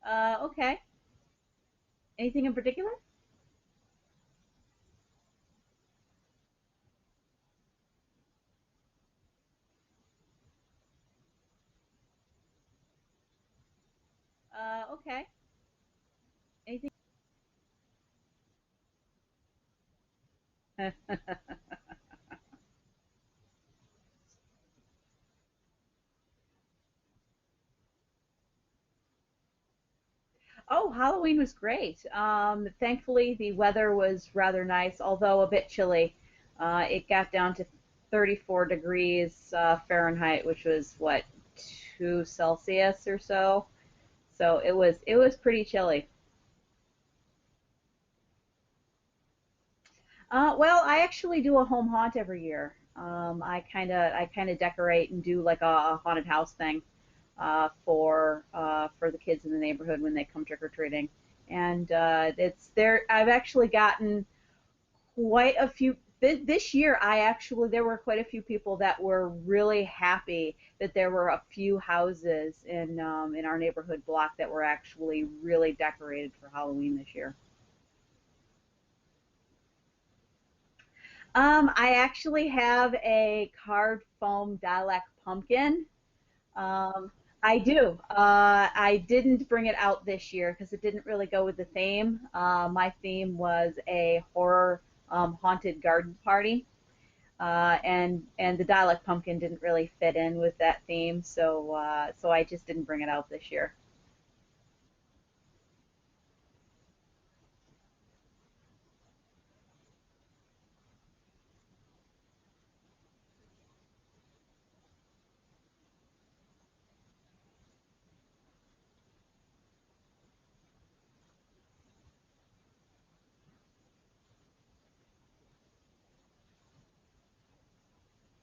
Okay. Anything in particular? Okay. Anything? Oh, Halloween was great. Thankfully, the weather was rather nice, although a bit chilly. It got down to 34 degrees Fahrenheit, which was what, 2 Celsius or so. So it was pretty chilly. Well, I actually do a home haunt every year. I kind of decorate and do like a haunted house thing for the kids in the neighborhood when they come trick or treating. And it's there. I've actually gotten quite a few. This year, I actually there were quite a few people that were really happy that there were a few houses in our neighborhood block that were actually really decorated for Halloween this year. I actually have a carved foam Dalek pumpkin. Um, I do. I didn't bring it out this year because it didn't really go with the theme. My theme was a horror haunted garden party, and the Dalek pumpkin didn't really fit in with that theme, so I just didn't bring it out this year.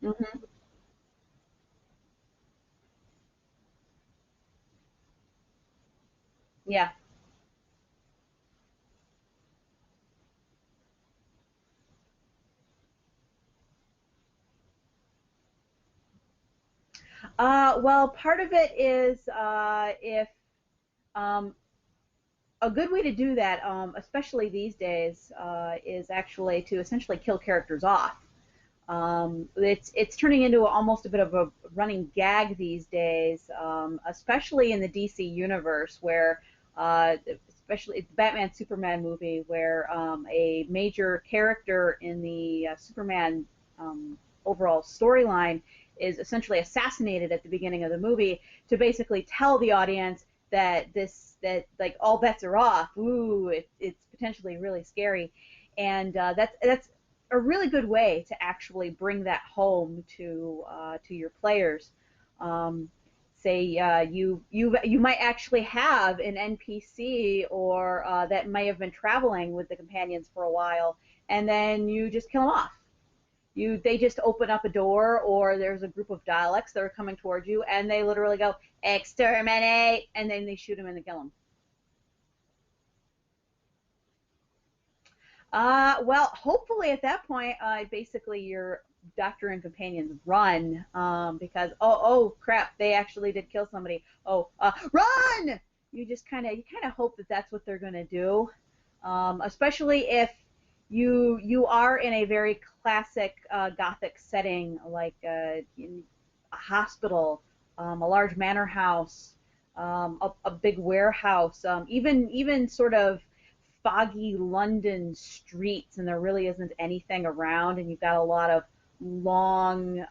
Hmm. Yeah. Well, part of it is if um, a good way to do that, especially these days, is actually to essentially kill characters off. It's turning into almost a bit of a running gag these days, especially in the DC universe, where especially the Batman Superman movie, where a major character in the Superman overall storyline is essentially assassinated at the beginning of the movie to basically tell the audience that like all bets are off. Ooh, it's potentially really scary, and that's a really good way to actually bring that home to your players. Um, Say you might actually have an NPC or that may have been traveling with the companions for a while, and then you just kill them off. They just open up a door, or there's a group of Daleks that are coming towards you, and they literally go exterminate, and then they shoot them and they kill them. Well, hopefully at that point, basically your doctor and companions run because oh crap, they actually did kill somebody. Oh, run! You kind of hope that that's what they're gonna do, especially if you are in a very classic gothic setting like in a hospital, a large manor house, a big warehouse, even sort of foggy London streets, and there really isn't anything around, and you've got a lot of long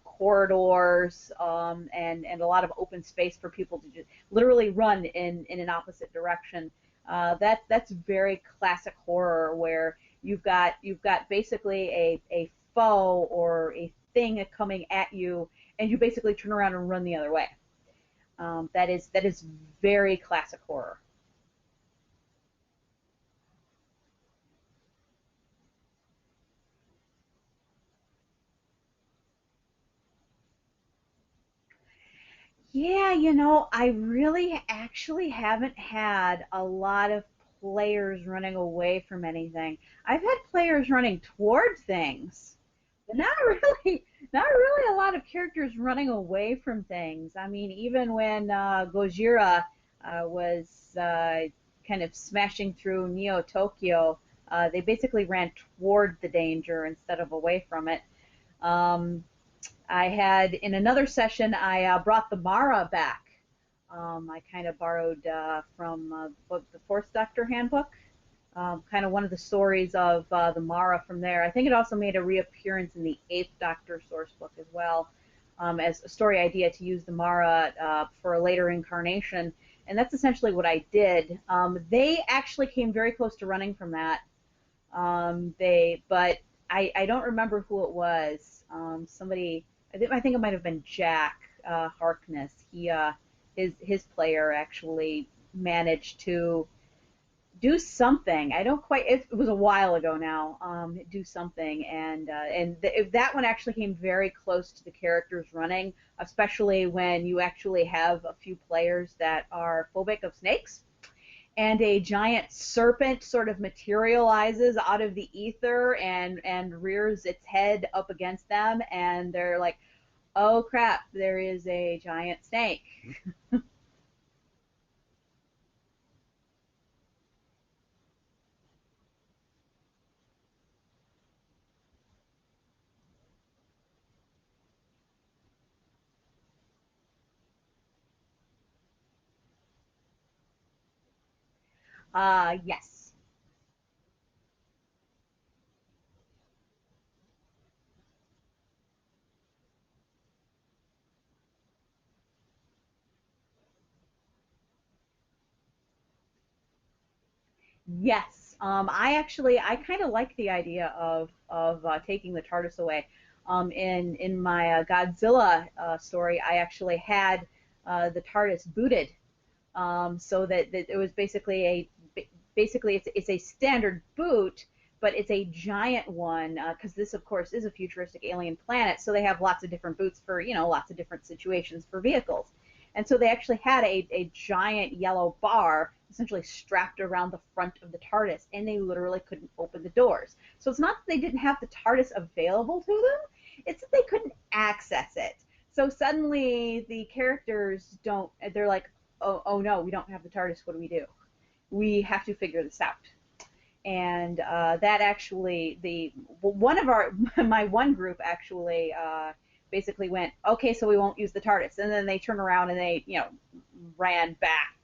corridors and a lot of open space for people to just literally run in an opposite direction. That's very classic horror where you've got basically a foe or a thing coming at you, and you basically turn around and run the other way. That is very classic horror. Yeah, I really actually haven't had a lot of players running away from anything. I've had players running toward things, but not really, not really a lot of characters running away from things. I mean, even when Gojira was kind of smashing through Neo Tokyo, they basically ran toward the danger instead of away from it. Um, I had in another session, I brought the Mara back. I kind of borrowed from the Fourth Doctor Handbook, kind of one of the stories of the Mara from there. I think it also made a reappearance in the Eighth Doctor source book as well, as a story idea to use the Mara for a later incarnation. And that's essentially what I did. They actually came very close to running from that. But I don't remember who it was. Somebody, I think it might have been Jack Harkness. His player actually managed to do something. I don't quite. It was a while ago now. Do something, and that one actually came very close to the characters running, especially when you actually have a few players that are phobic of snakes, and a giant serpent sort of materializes out of the ether and rears its head up against them, and they're like, "Oh crap! There is a giant snake." Yes. Yes, I kind of like the idea of taking the TARDIS away. In my Godzilla story, I actually had the TARDIS booted, so that it was basically it's a standard boot, but it's a giant one because this, of course, is a futuristic alien planet, so they have lots of different boots for lots of different situations for vehicles. And so they actually had a giant yellow bar essentially strapped around the front of the TARDIS, and they literally couldn't open the doors. So it's not that they didn't have the TARDIS available to them, it's that they couldn't access it. So suddenly the characters don't, they're like, oh no, we don't have the TARDIS, what do we do? We have to figure this out. And that actually, the one of our my one group actually basically went, okay, so we won't use the TARDIS, and then they turned around and they ran back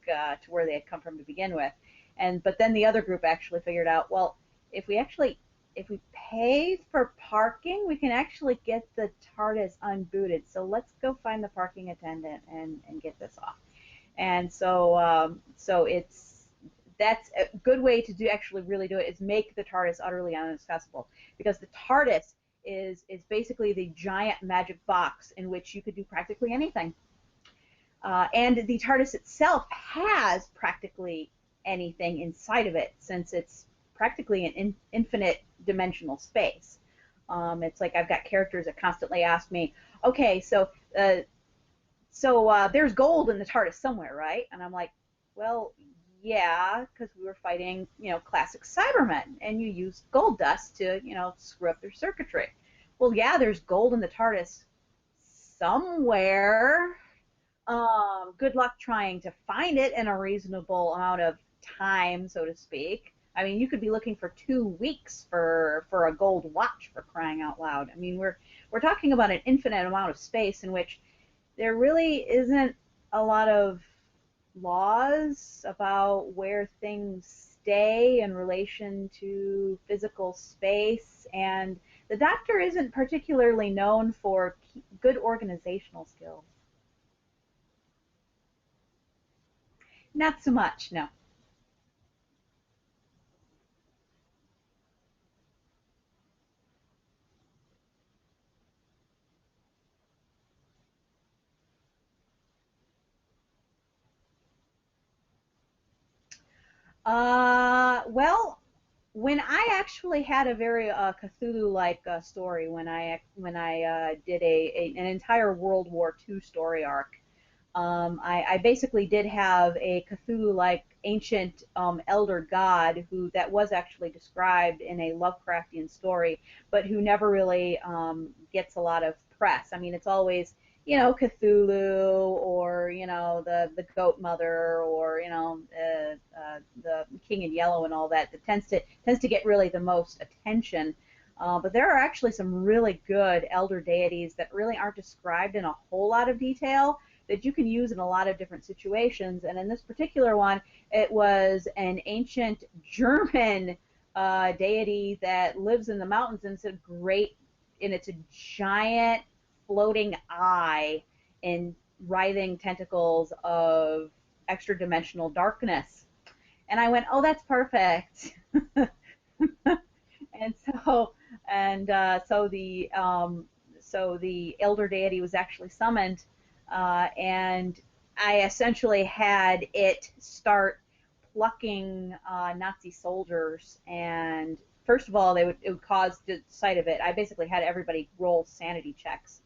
to where they had come from to begin with. And but then the other group actually figured out, well, if we actually if we pay for parking, we can actually get the TARDIS unbooted. So let's go find the parking attendant and get this off. And so that's a good way to do actually really do it is make the TARDIS utterly inaccessible, because the TARDIS is basically the giant magic box in which you could do practically anything. And the TARDIS itself has practically anything inside of it, since it's practically an infinite dimensional space. It's like I've got characters that constantly ask me, okay, there's gold in the TARDIS somewhere, right? And I'm like, well, yeah, because we were fighting, classic Cybermen, and you use gold dust to, screw up their circuitry. Well, yeah, there's gold in the TARDIS somewhere. Good luck trying to find it in a reasonable amount of time, so to speak. I mean, you could be looking for 2 weeks for a gold watch, for crying out loud. I mean, we're talking about an infinite amount of space in which there really isn't a lot of laws about where things stay in relation to physical space, and the Doctor isn't particularly known for good organizational skills. Not so much, no. Well, when I actually had a very Cthulhu-like story, when I did an entire World War II story arc, I basically did have a Cthulhu-like ancient elder god who that was actually described in a Lovecraftian story, but who never really gets a lot of press. I mean, it's always Cthulhu, or the Goat Mother, or the King in Yellow and all that. That tends to get really the most attention. But there are actually some really good elder deities that really aren't described in a whole lot of detail that you can use in a lot of different situations. And in this particular one, it was an ancient German deity that lives in the mountains, and it's a giant floating eye and writhing tentacles of extra dimensional darkness. And I went, oh, that's perfect. and so so the elder deity was actually summoned, and I essentially had it start plucking Nazi soldiers. And first of all, it would cause the sight of it. I basically had everybody roll sanity checks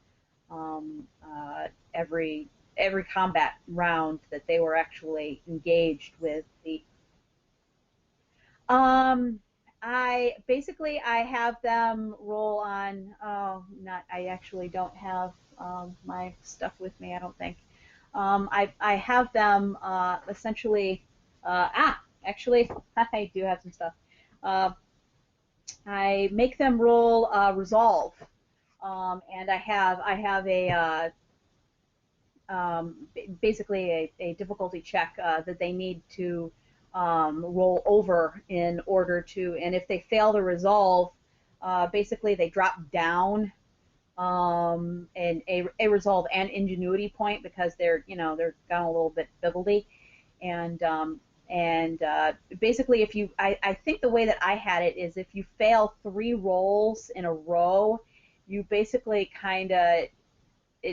every combat round that they were actually engaged with the. I have them roll on. Oh, not. I actually don't have my stuff with me. I don't think. I have them essentially. Actually, I do have some stuff. Uh, I make them roll resolve, and I have a basically a difficulty check that they need to roll over in order to, and if they fail to resolve, basically they drop down and a resolve and ingenuity point, because they're down a little bit bibbly. And basically, I think the way that I had it is, if you fail 3 rolls in a row, you basically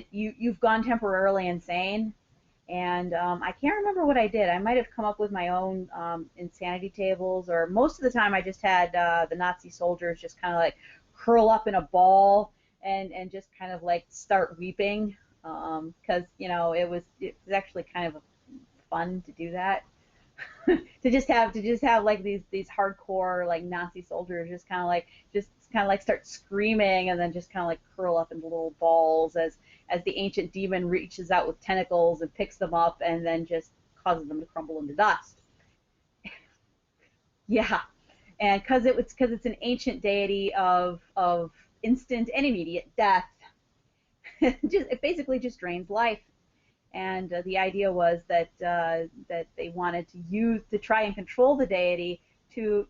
you've gone temporarily insane. And I can't remember what I did. I might have come up with my own insanity tables, or most of the time I just had the Nazi soldiers just kind of like curl up in a ball and just kind of like start weeping, because it was actually kind of fun to do that. to just have like these hardcore like Nazi soldiers just kind of like start screaming, and then just kind of like curl up into little balls as the ancient demon reaches out with tentacles and picks them up and then just causes them to crumble into dust. Yeah, and because it's an ancient deity of instant and immediate death, it basically just drains life. And the idea was that that they wanted to try and control the deity to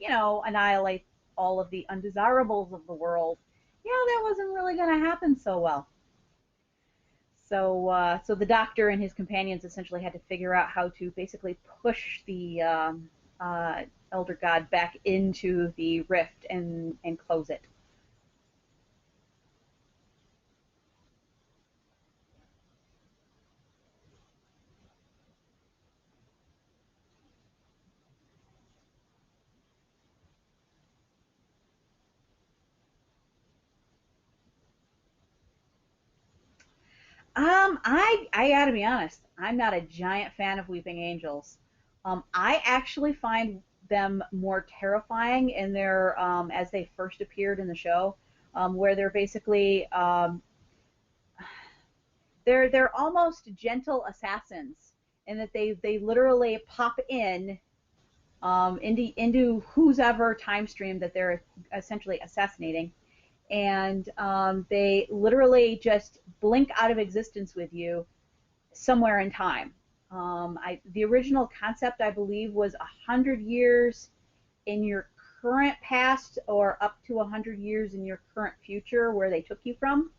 annihilate all of the undesirables of the world. That wasn't really going to happen so well. So the doctor and his companions essentially had to figure out how to basically push the elder god back into the rift and close it. I gotta be honest. I'm not a giant fan of weeping angels. I actually find them more terrifying in their as they first appeared in the show, where they're basically they're almost gentle assassins, in that they literally pop into whose ever time stream that they're essentially assassinating, and they literally just blink out of existence with you somewhere in time. The original concept, I believe, was 100 years in your current past, or up to 100 years in your current future, where they took you from.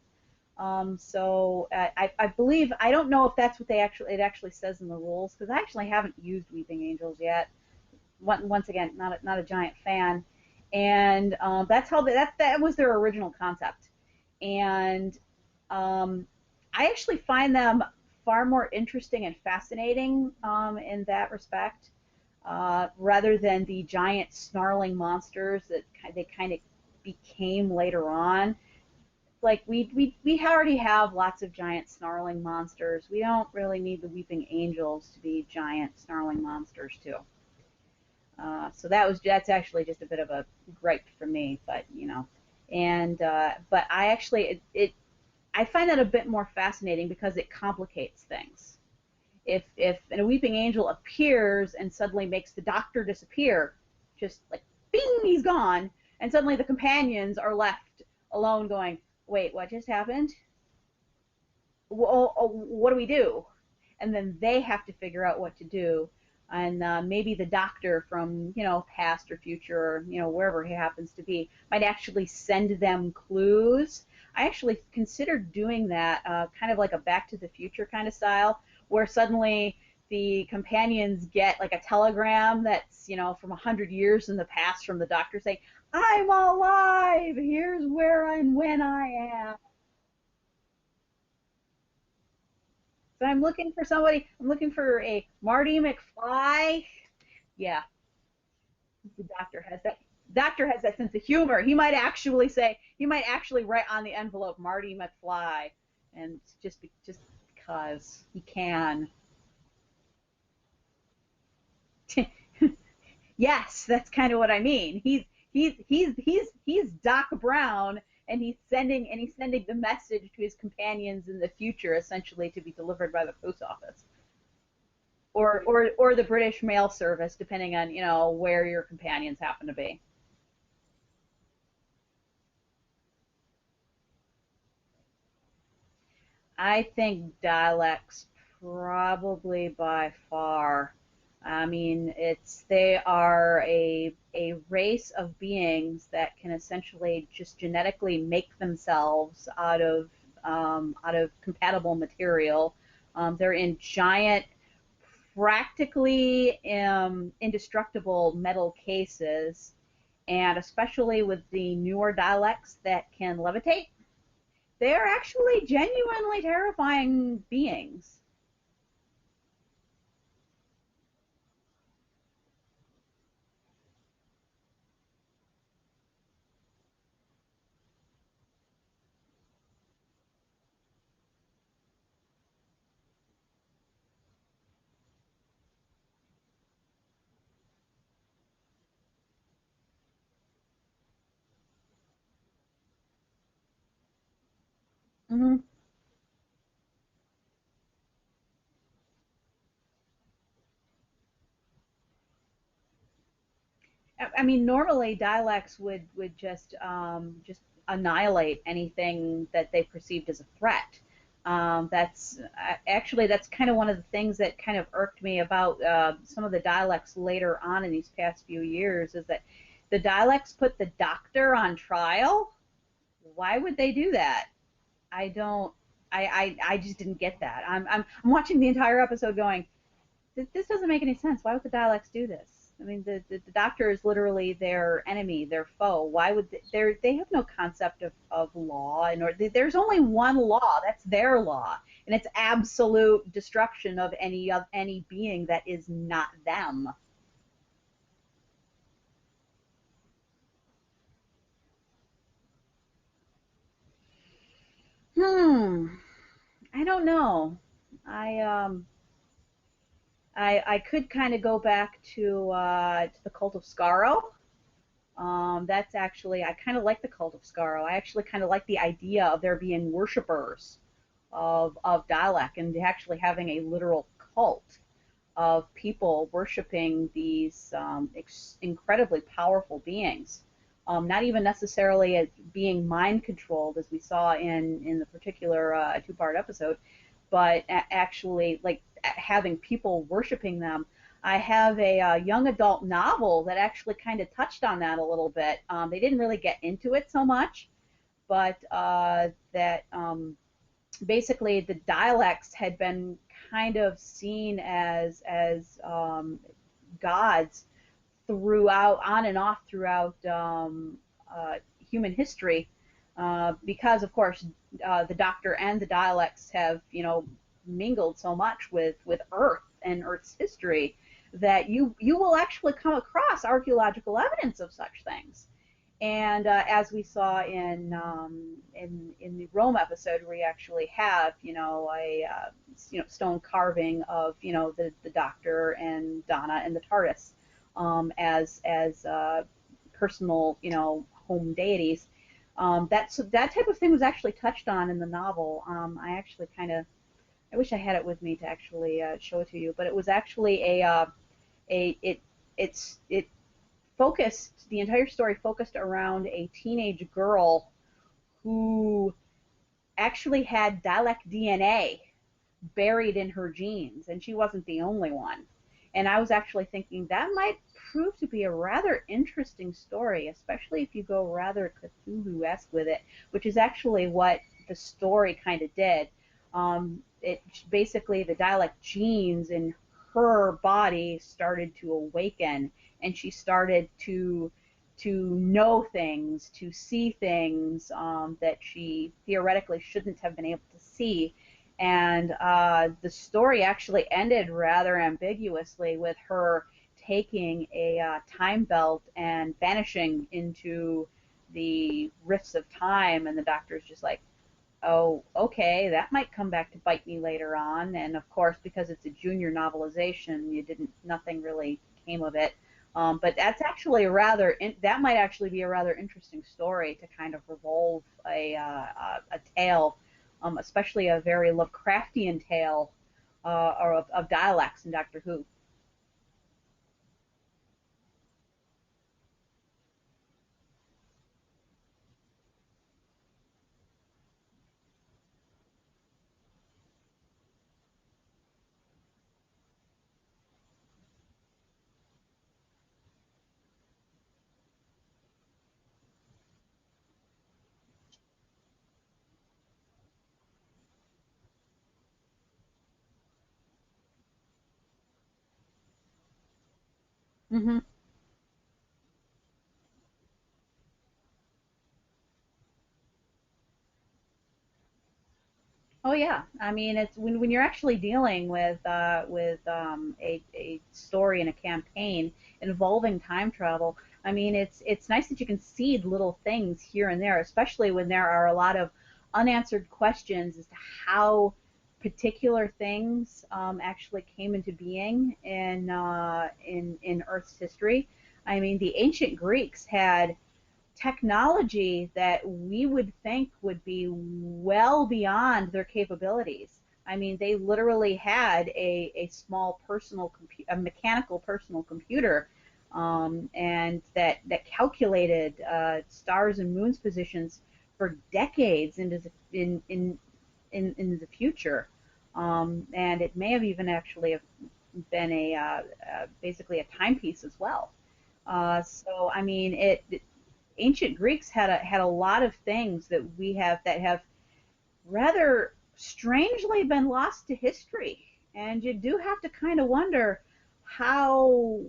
I believe, I don't know if that's what it actually says in the rules, because I actually haven't used Weeping Angels yet. Once again, not a giant fan, and that's how that was their original concept. And I actually find them far more interesting and fascinating in that respect, rather than the giant snarling monsters that they kind of became later on. Like we already have lots of giant snarling monsters. We don't really need the Weeping Angels to be giant snarling monsters too. So that's actually just a bit of a gripe for me, but and but I actually I find that a bit more fascinating because it complicates things. If a weeping angel appears and suddenly makes the Doctor disappear, just like bing, he's gone, and suddenly the companions are left alone, going, "Wait, what just happened? What do we do?" And then they have to figure out what to do. And maybe the Doctor from past or future, or wherever he happens to be, might actually send them clues. I actually considered doing that, kind of like a Back to the Future kind of style, where suddenly the companions get like a telegram that's from 100 years in the past from the Doctor saying, "I'm alive. Here's where I'm when I am." So I'm looking for somebody. I'm looking for a Marty McFly. Yeah, the Doctor has that. Doctor has that sense of humor. He might actually say. He might actually write on the envelope Marty McFly, and just because he can. Yes, that's kind of what I mean. He's Doc Brown, and he's sending the message to his companions in the future, essentially to be delivered by the post office, or the British mail service, depending on where your companions happen to be. I think dialects probably by far. I mean, they are a race of beings that can essentially just genetically make themselves out of compatible material. They're in giant, practically indestructible metal cases, and especially with the newer dialects that can levitate, they are actually genuinely terrifying beings. Mm-hmm. I mean, normally dialects would just annihilate anything that they perceived as a threat. That's actually that's kind of one of the things that kind of irked me about some of the dialects later on in these past few years is that the dialects put the Doctor on trial. Why would they do that? I don't. I just didn't get that. I'm watching the entire episode going, this doesn't make any sense. Why would the dialects do this? I mean, the Doctor is literally their enemy, their foe. Why would they have no concept of law, and or there's only one law. That's their law, and it's absolute destruction of any being that is not them. Hmm. I don't know. I um. I could kind of go back to the Cult of Skaro. That's actually, I kind of like the Cult of Skaro. I actually kind of like the idea of there being worshippers of Dalek and actually having a literal cult of people worshiping these incredibly powerful beings. Not even necessarily as being mind controlled, as we saw in the particular two-part episode, but actually like having people worshiping them. I have a young adult novel that actually kind of touched on that a little bit. They didn't really get into it so much, but that basically the dialects had been kind of seen as gods throughout, on and off throughout uh, human history, because of course the Doctor and the dialects have mingled so much with Earth and Earth's history that you will actually come across archaeological evidence of such things. And as we saw in the Rome episode, we actually have a stone carving of the Doctor and Donna and the TARDIS as personal home deities. That type of thing was actually touched on in the novel. I actually I wish I had it with me to actually show it to you, but it was actually a it focused the entire story focused around a teenage girl who actually had Dalek DNA buried in her genes, and she wasn't the only one. And I was actually thinking that might prove to be a rather interesting story, especially if you go rather Cthulhu-esque with it, which is actually what the story kind of did. It basically the Dalek genes in her body started to awaken, and she started to know things, to see things that she theoretically shouldn't have been able to see. And the story actually ended rather ambiguously with her taking a time belt and vanishing into the rifts of time, and the doctor's just like, oh, okay, that might come back to bite me later on. And of course, because it's a junior novelization, nothing really came of it. But that's actually that might actually be a rather interesting story to kind of revolve a tale, especially a very Lovecraftian tale, or of dialects in Doctor Who. Hmm. Oh yeah, I mean it's when you're actually dealing with a story and a campaign involving time travel. I mean it's nice that you can seed little things here and there, especially when there are a lot of unanswered questions as to how particular things actually came into being in Earth's history. I mean the ancient Greeks had technology that we would think would be well beyond their capabilities. I mean, they literally had a small a mechanical personal computer, and that calculated stars and moons positions for decades in the future. And it may have even actually have been basically a timepiece as well. So I mean, ancient Greeks had a lot of things that we have that have rather strangely been lost to history, and you do have to kind of wonder how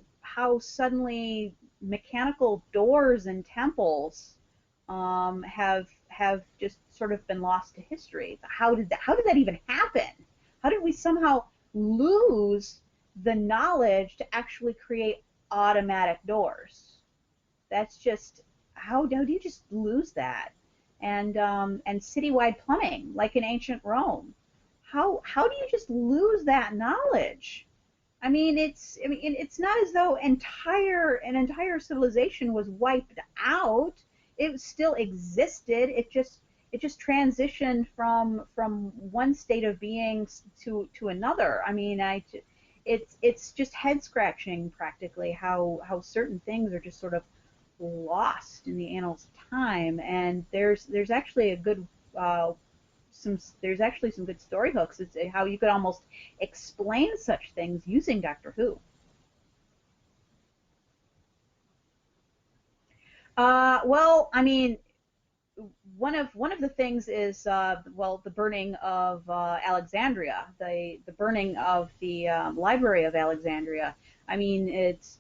suddenly mechanical doors and temples have just sort of been lost to history. How did that even happen? How did we somehow lose the knowledge to actually create automatic doors? That's just how do you just lose that? And citywide plumbing, like in ancient Rome, how do you just lose that knowledge? I mean it's not as though an entire civilization was wiped out. It still existed. It just transitioned from one state of being to another. It's just head scratching practically how certain things are just sort of lost in the annals of time. And there's actually a good there's actually some good story hooks. It's how you could almost explain such things using Doctor Who. Well, I mean, one of the things is well, the burning of Alexandria, the burning of the Library of Alexandria. I mean, it's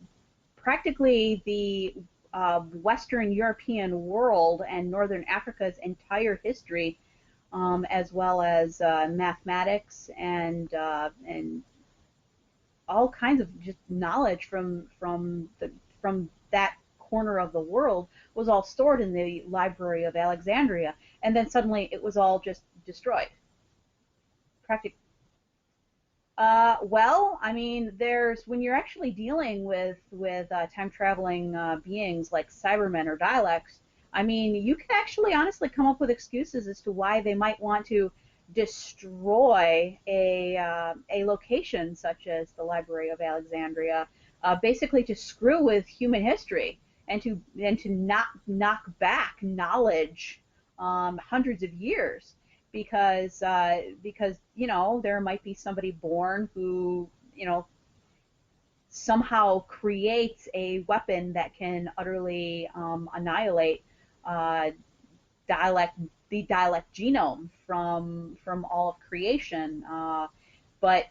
practically the Western European world and Northern Africa's entire history, as well as mathematics and all kinds of just knowledge from that corner of the world was all stored in the Library of Alexandria, and then suddenly it was all just destroyed. Practic- well, I mean, there's when you're actually dealing with time traveling beings like Cybermen or Daleks, I mean, you can actually honestly come up with excuses as to why they might want to destroy a location such as the Library of Alexandria, basically to screw with human history and to knock back knowledge hundreds of years because there might be somebody born who somehow creates a weapon that can utterly annihilate uh, dialect the dialect genome from all of creation, but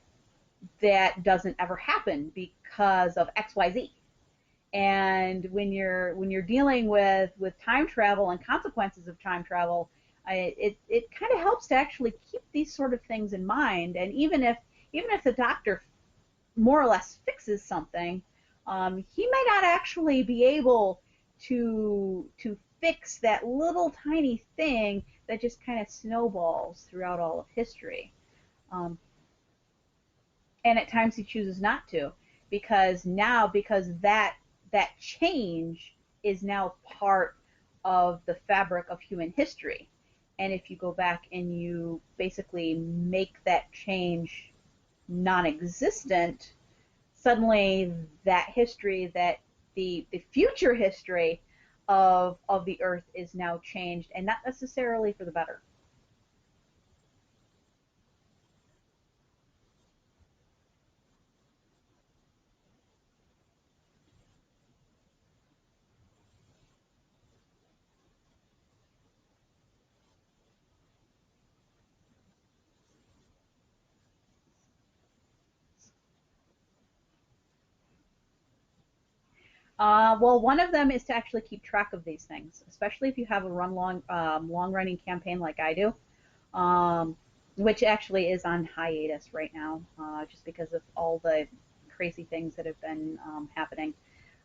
that doesn't ever happen because of XYZ. And when you're dealing with time travel and consequences of time travel, it kind of helps to actually keep these sort of things in mind. And even if the doctor more or less fixes something, he might not actually be able to fix that little tiny thing that just kind of snowballs throughout all of history. Um, and at times he chooses not to, because that change is now part of the fabric of human history. And if you go back and you basically make that change non-existent, suddenly that history, that the future history of the earth is now changed, and not necessarily for the better. Well, one of them is to actually keep track of these things, especially if you have a long running campaign like I do, um, which actually is on hiatus right now, just because of all the crazy things that have been happening.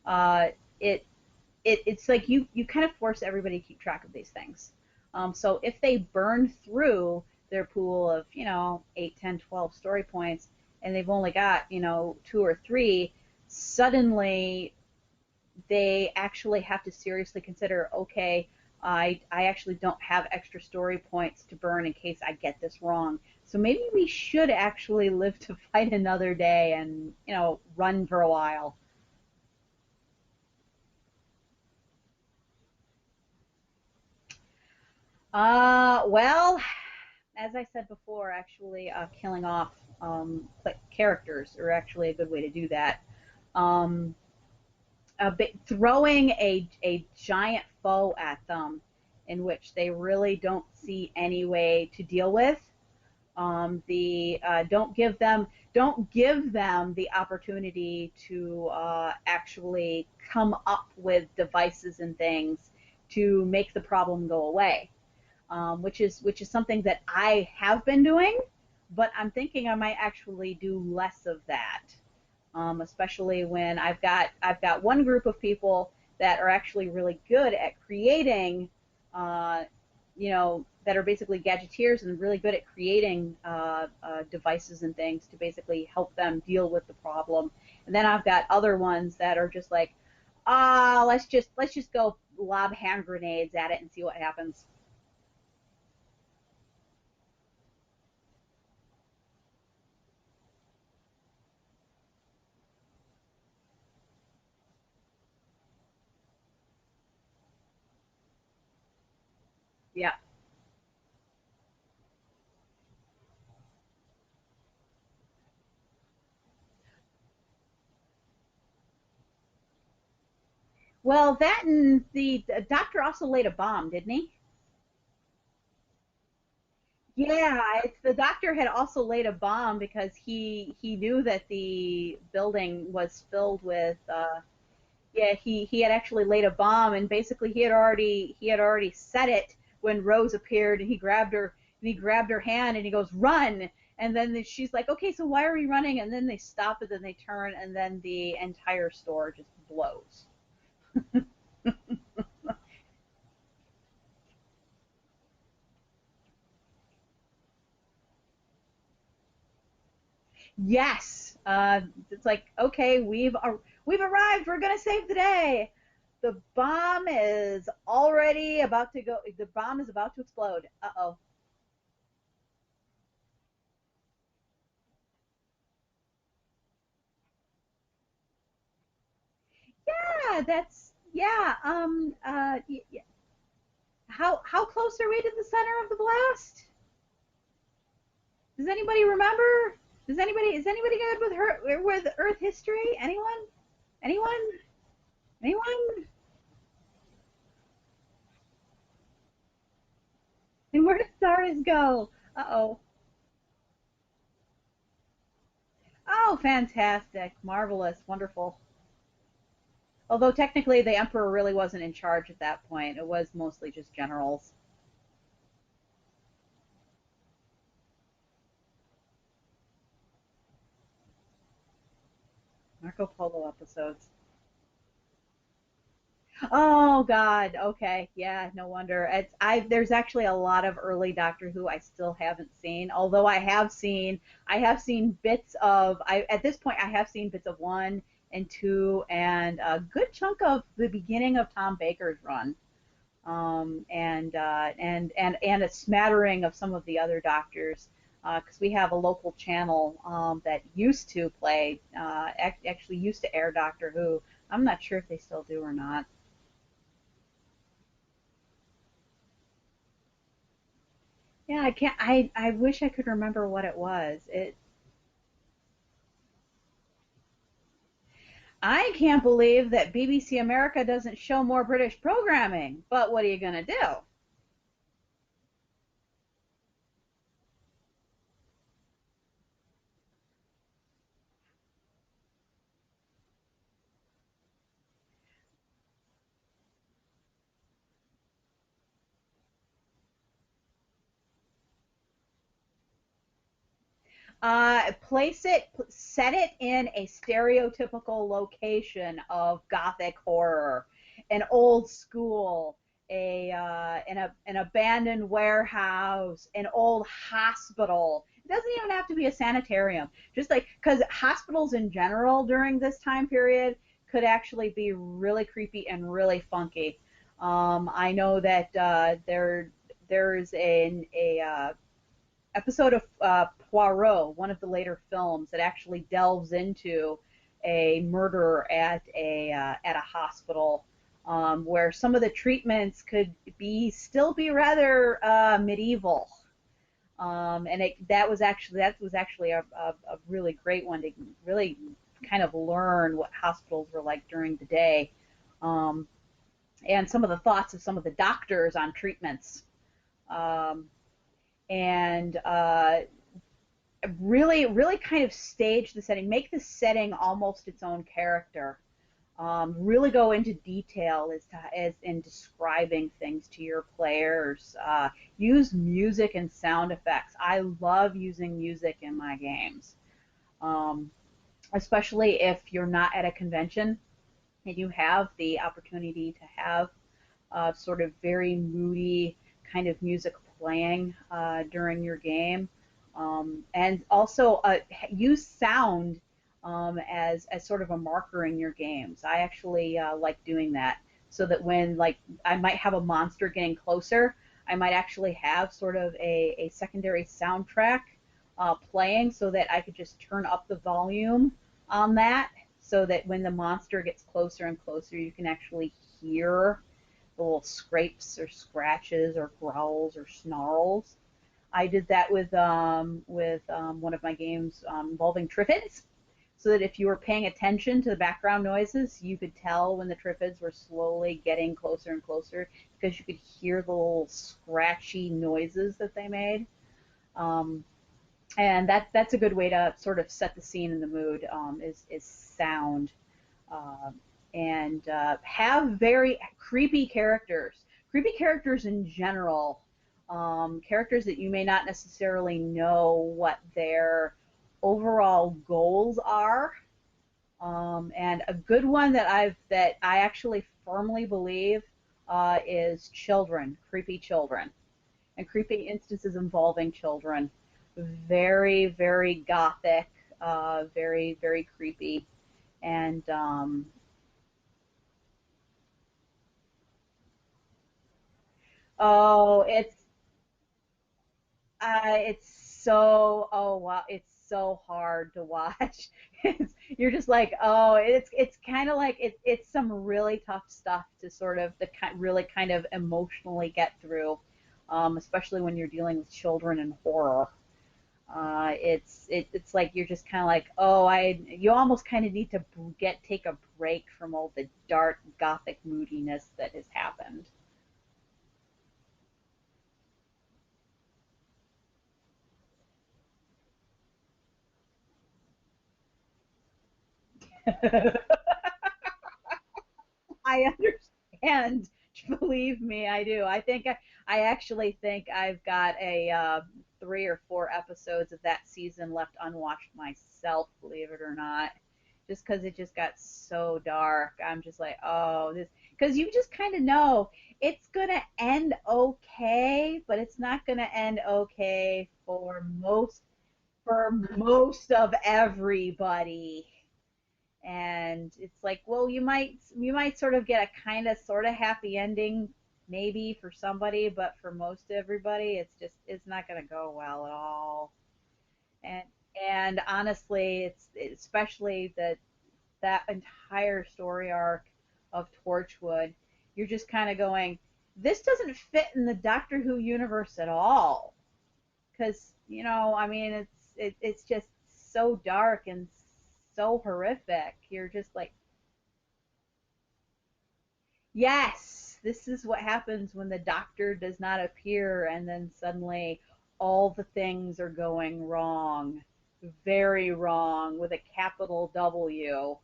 Uh, it it's like you kind of force everybody to keep track of these things. So if they burn through their pool of 8, 10, 12 story points, and they've only got two or three, suddenly they actually have to seriously consider, okay, I actually don't have extra story points to burn in case I get this wrong. So maybe we should actually live to fight another day and run for a while. Well, as I said before, actually killing off characters are actually a good way to do that. Um, throwing a giant foe at them in which they really don't see any way to deal with. The don't give them the opportunity to actually come up with devices and things to make the problem go away, which is something that I have been doing, but I'm thinking I might actually do less of that, especially when I've got one group of people that are actually really good at creating, that are basically gadgeteers and really good at creating devices and things to basically help them deal with the problem. And then I've got other ones that are just like, let's just go lob hand grenades at it and see what happens. Yeah. Well, that and the doctor also laid a bomb, didn't he? Yeah, the doctor had also laid a bomb because he knew that the building was filled with. Yeah, he had actually laid a bomb, and basically he had already set it when Rose appeared, and he grabbed her hand and he goes run, and then she's like, okay, so why are we running? And then they stop, and then they turn, and then the entire store just blows. Yes, it's like, okay, we've arrived. We're gonna save the day. The bomb is already about to go. The bomb is about to explode. Uh-oh. Yeah, that's yeah. How close are we to the center of the blast? Does anybody remember? Is anybody good with her with Earth history? Anyone? Anyone? Anyone? And where did stars go? Uh-oh. Oh, fantastic. Marvelous. Wonderful. Although technically the Emperor really wasn't in charge at that point. It was mostly just generals. Marco Polo episodes. Oh God. Okay. Yeah. No wonder. It's I. There's actually a lot of early Doctor Who I still haven't seen. Although I have seen bits of. I at this point I have seen bits of one and two and a good chunk of the beginning of Tom Baker's run. And a smattering of some of the other doctors because we have a local channel that used to play actually used to air Doctor Who. I'm not sure if they still do or not. Yeah, I can't. I wish I could remember what it was. I can't believe that BBC America doesn't show more British programming. But what are you gonna do? Set it in a stereotypical location of gothic horror, an old school, an abandoned warehouse, an old hospital. It doesn't even have to be a sanitarium. Just like because hospitals in general during this time period could actually be really creepy and really funky. I know that there's a episode of Poirot, one of the later films, that actually delves into a murder at a hospital, where some of the treatments could be still be rather medieval. That was actually a really great one to really kind of learn what hospitals were like during the day, um, and some of the thoughts of some of the doctors on treatments. Um, and really kind of stage the setting, make the setting almost its own character. Really go into detail as in describing things to your players. Use music and sound effects. I love using music in my games, um, especially if you're not at a convention and you have the opportunity to have sort of very moody kind of music playing during your game. And also use sound as sort of a marker in your games. I actually like doing that so that when like I might have a monster getting closer, I might actually have sort of a secondary soundtrack playing so that I could just turn up the volume on that so that when the monster gets closer and closer, you can actually hear the little scrapes or scratches or growls or snarls. I did that with one of my games involving triffids, so that if you were paying attention to the background noises, you could tell when the triffids were slowly getting closer and closer because you could hear the little scratchy noises that they made. Um, and that's a good way to sort of set the scene and the mood is sound. Uh, and have very creepy characters. Creepy characters in general, characters that you may not necessarily know what their overall goals are. And a good one that I actually firmly believe is children, creepy children, and creepy instances involving children. Very, very gothic, very, very creepy, and Oh, it's so, oh wow, it's so hard to watch. You're just like, oh, it's kind of like it's some really tough stuff to sort of really kind of emotionally get through, especially when you're dealing with children and horror. It's like you're just kind of like, oh, you almost kind of need to take a break from all the dark gothic moodiness that has happened. I understand. Believe me, I do. I actually think I've got a 3 or 4 episodes of that season left unwatched myself. Believe it or not, just because it just got so dark. I'm just like, oh, this, because you just kind of know it's gonna end okay, but it's not gonna end okay for most of everybody. And it's like, well, you might sort of get a kind of sort of happy ending maybe for somebody, but for most everybody it's not going to go well at all. and and honestly, it's especially that entire story arc of Torchwood, you're just kind of going, this doesn't fit in the Doctor Who universe at all, because I mean, it's just so dark and so horrific. You're just like, yes, this is what happens when the doctor does not appear, and then suddenly all the things are going wrong. Very wrong with a capital W.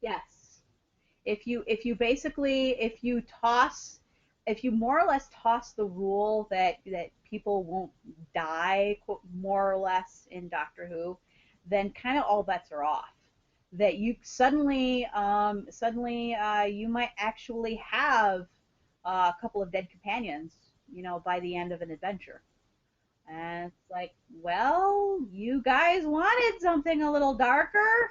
Yes. If you more or less toss the rule that people won't die, more or less, in Doctor Who, then kind of all bets are off. That you suddenly you might actually have a couple of dead companions, by the end of an adventure. And it's like, well, you guys wanted something a little darker.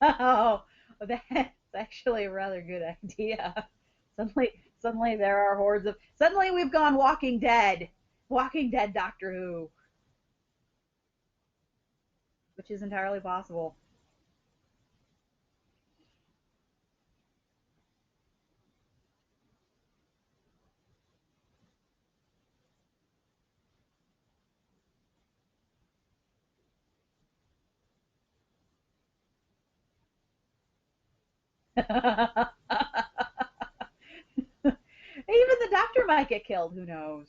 Oh, that's actually a rather good idea. Suddenly there are hordes of. Suddenly we've gone Walking Dead, Walking Dead Doctor Who, which is entirely possible. Even the Doctor might get killed. Who knows?